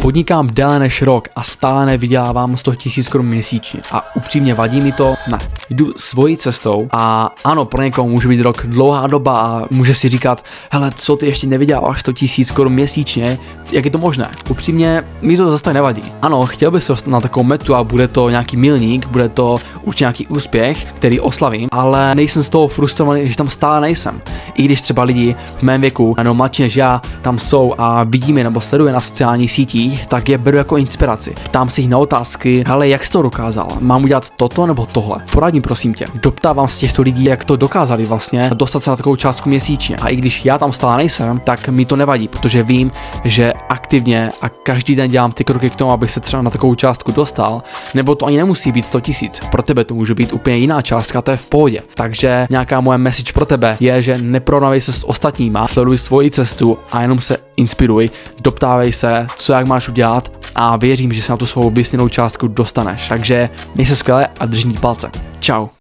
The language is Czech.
Podnikám déle než rok a stále nevydělávám 100 000 korun měsíčně. A upřímně vadí mi to? Ne. Jdu svojí cestou a ano, pro někoho může být rok dlouhá doba a může si říkat, hele, co ty ještě nevyděláváš 100 000 korun měsíčně, jak je to možné? Upřímně mi to zase tak nevadí. Ano, chtěl bych se dostat na takovou metu a bude to nějaký milník, bude to určitě nějaký úspěch, který oslavím, ale nejsem z toho frustrovaný, že tam stále nejsem. I když třeba lidi v mém věku, ano, mladší než já, tam jsou a vidíme nebo sleduje na sociálních sítích, tak je beru jako inspiraci. Ptám si jich na otázky, hele, jak jsi to dokázal? Mám udělat toto nebo tohle? Poradím, prosím tě. Doptávám se těchto lidí, jak to dokázali vlastně dostat se na takovou částku měsíčně. A i když já tam stále nejsem, tak mi to nevadí, protože vím, že aktivně a každý den dělám ty kroky k tomu, abych se třeba na takovou částku dostal, nebo to ani nemusí být 100 000. Pro tebe to může být úplně jiná částka, to je v pohodě. Takže nějaká moje message pro tebe je, že neporovnávej se s ostatníma, sleduj svoji cestu a jenom se inspiruj, doptávej se, co jak máš udělat a věřím, že se na tu svou vysněnou částku dostaneš. Takže měj se skvěle a držím ti palce. Čau.